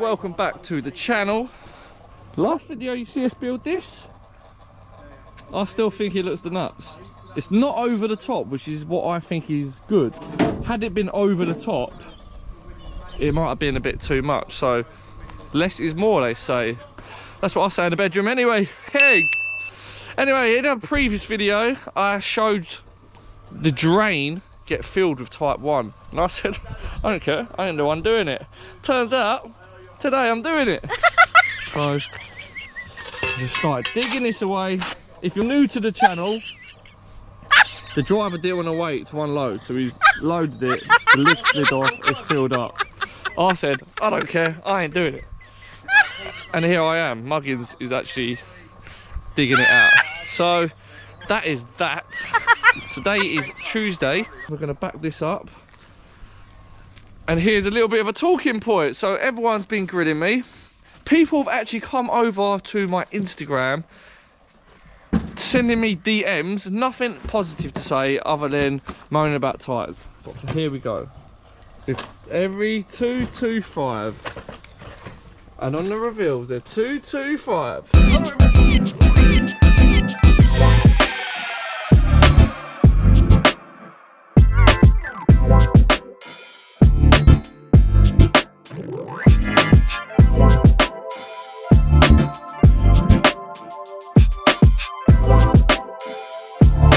Welcome back to the channel. Last video you see us build this, I still think it looks the nuts. It's not over the top, which is what I think is good. Had it been over the top, it might have been a bit too much. So less is more, they say. That's what I say in the bedroom anyway. Hey! Anyway, in a previous video, I showed the drain get filled with type 1. And I said, I don't care, I ain't the one doing it. Turns out, today I'm doing it. So, just started digging this away. If you're new to the channel, the driver didn't want to wait to unload, so he's loaded it, the lid slid off, it's filled up. I said, I don't care, I ain't doing it. And here I am, Muggins is actually digging it out. So, that is that. Today is Tuesday. We're going to back this up. And here's a little bit of a talking point. So everyone's been grilling me. People have actually come over to my Instagram, sending me DMs. Nothing positive to say other than moaning about tyres. But here we go. If every 225. And on the reveals, they're 225.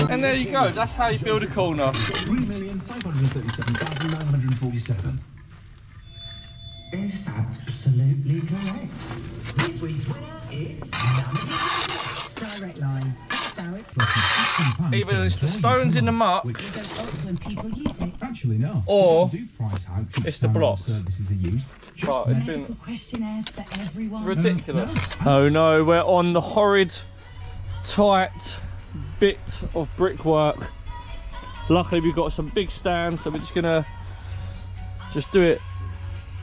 And there you go, that's how you build a corner. 3,537,947 is absolutely correct. This week's winner is Direct Line. Either it's the stones in the muck, Actually, no. or it's the blocks. But it's been ridiculous. Oh no, we're on the horrid, tight bit of brickwork. Luckily we've got some big stands, so we're just gonna do it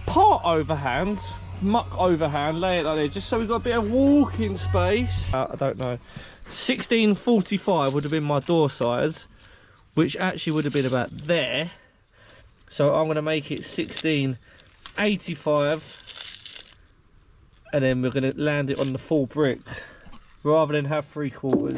part overhand, muck overhand, lay it like that, just so we've got a bit of walking space. I don't know, 1645 would have been my door size, which actually would have been about there. So I'm gonna make it 1685, and then we're gonna land it on the full brick rather than have 3/4.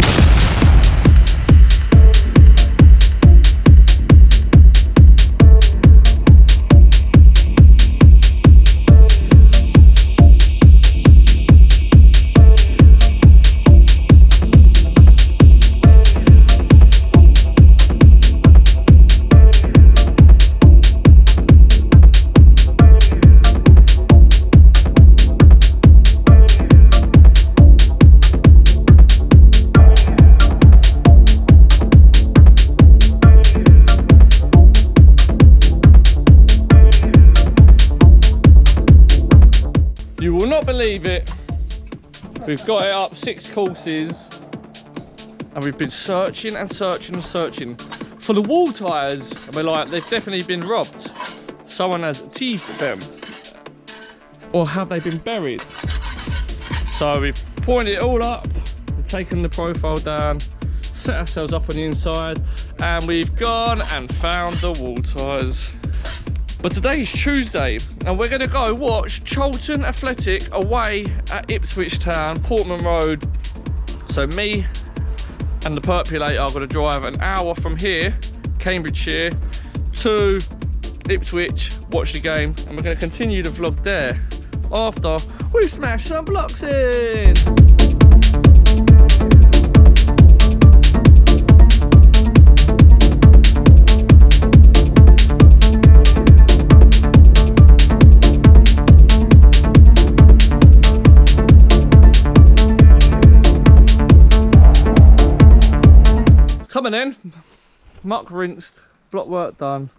You will not believe it. We've got it up 6 courses and we've been searching and searching and searching for the wall tyres, and we're like, they've definitely been robbed. Someone has teased them, or have they been buried? So we've pointed it all up, we've taken the profile down, set ourselves up on the inside, and we've gone and found the wall tyres. But today's Tuesday, and we're going to go watch Charlton Athletic away at Ipswich Town, Portman Road. So me and the percolator are going to drive an hour from here, Cambridgeshire, to Ipswich, watch the game, and we're going to continue the vlog there after we've smashed some blocks in. Coming in, muck rinsed, block work done,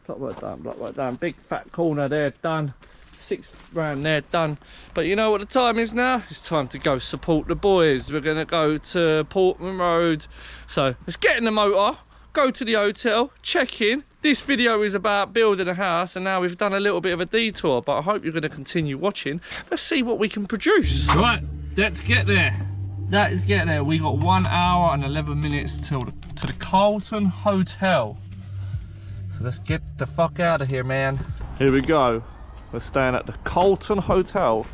block work done, block work done. Big fat corner there done, 6 round there done. But you know what the time is now? It's time to go support the boys. We're gonna go to Portman Road. So let's get in the motor, go to the hotel, check in. This video is about building a house, and now we've done a little bit of a detour, but I hope you're gonna continue watching. Let's see what we can produce. Right, let's get there. That is getting there. We got 1 hour and 11 minutes to the Charlton Hotel. So let's get the fuck out of here, man. Here we go. We're staying at the Charlton Hotel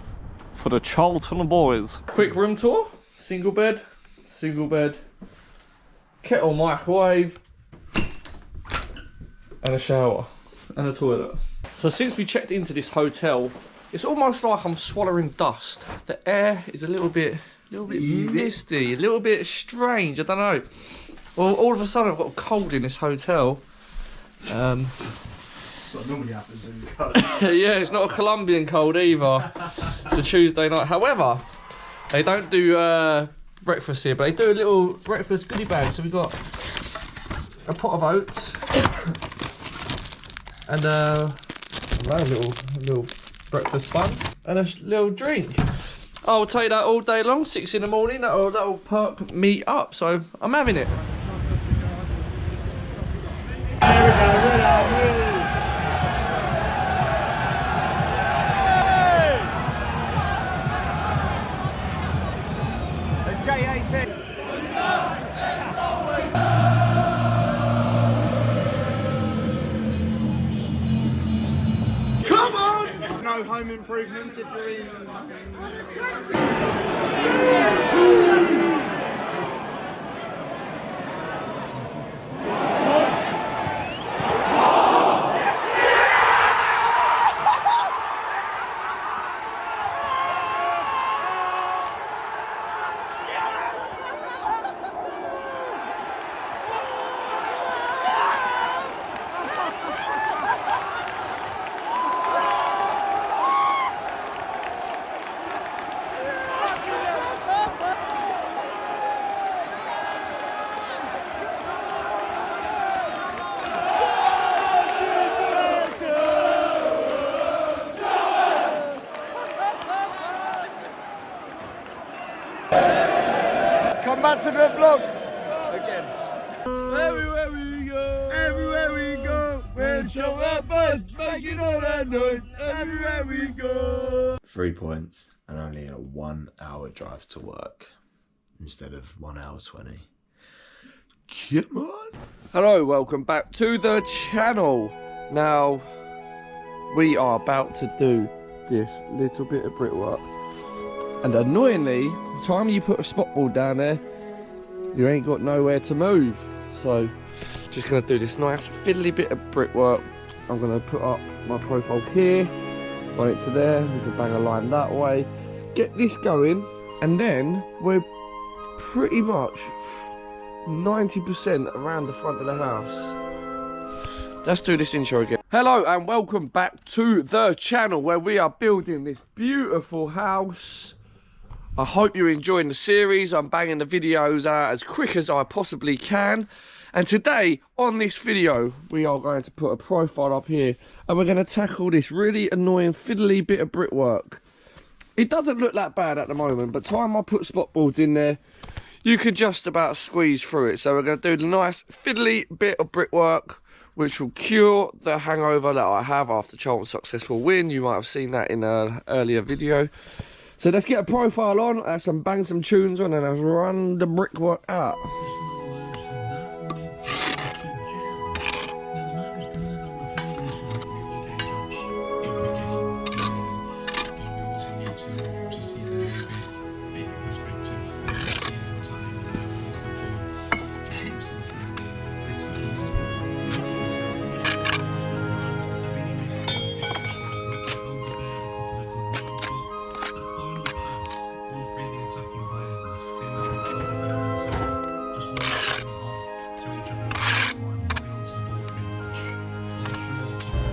for the Charlton boys. Quick room tour. Single bed, kettle, microwave, and a shower, and a toilet. So since we checked into this hotel, it's almost like I'm swallowing dust. The air is a little bit misty, a little bit strange, I don't know. Well, all of a sudden I've got a cold in this hotel. That's what normally happens when you go. Yeah, it's not a Colombian cold either. It's a Tuesday night. However, they don't do breakfast here, but they do a little breakfast goodie bag. So we've got a pot of oats and a little breakfast bun and a little drink. I'll take that all day long, 6 in the morning. That'll perk me up. So I'm having it. No home improvements if you're in. Come back to the vlog again. Everywhere we go, we'll show our buzz, making all that noise. Everywhere we go. 3 points and only a 1 hour drive to work instead of 1 hour 20. Come on. Hello, welcome back to the channel. Now, we are about to do this little bit of brickwork. And annoyingly, the time you put a spot board down there, you ain't got nowhere to move. So, just gonna do this nice fiddly bit of brickwork. I'm gonna put up my profile here, run it to there, we can bang a line that way, get this going, and then we're pretty much 90% around the front of the house. Let's do this intro again. Hello and welcome back to the channel where we are building this beautiful house. I hope you're enjoying the series. I'm banging the videos out as quick as I possibly can. And today, on this video, we are going to put a profile up here and we're going to tackle this really annoying fiddly bit of brickwork. It doesn't look that bad at the moment, but time I put spot boards in there, you can just about squeeze through it. So we're going to do the nice fiddly bit of brickwork, which will cure the hangover that I have after Charlton's successful win. You might have seen that in an earlier video. So let's get a profile on, bang some tunes on, and let's run the brickwork out.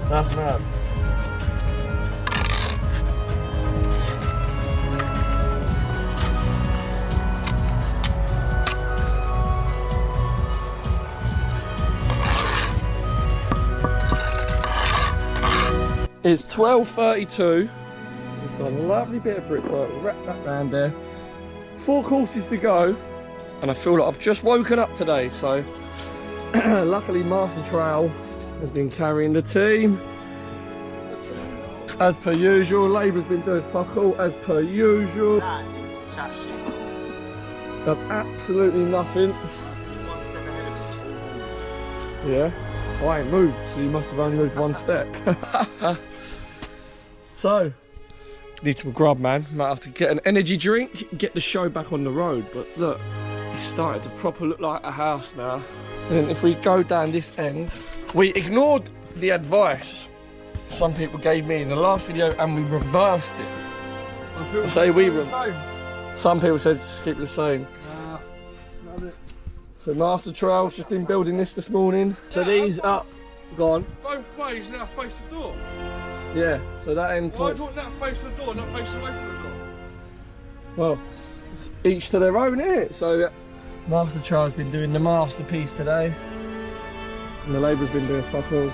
That's mad. It's 12:32. We've done a lovely bit of brickwork. We'll wrap that round there. 4 courses to go, and I feel like I've just woken up today. So, luckily, Master Trail has been carrying the team. As per usual, Labour's been doing fuck all as per usual. That is chat shit. Done absolutely nothing. 1 step ahead of us. Yeah. I ain't moved, so you must have only moved 1 step. So, need some grub, man. Might have to get an energy drink, get the show back on the road. But look, it's starting to proper look like a house now. And if we go down this end, we ignored the advice some people gave me in the last video and we reversed it. Some people said just keep it the same. So Master Trail's just been building this morning. So these up, gone. Both ways now face the door. Yeah, so that end Why points. not that face the door, not face away from the door? Well, it's each to their own, innit? So Master Trail's been doing the masterpiece today. And the labourer's been doing fuck all.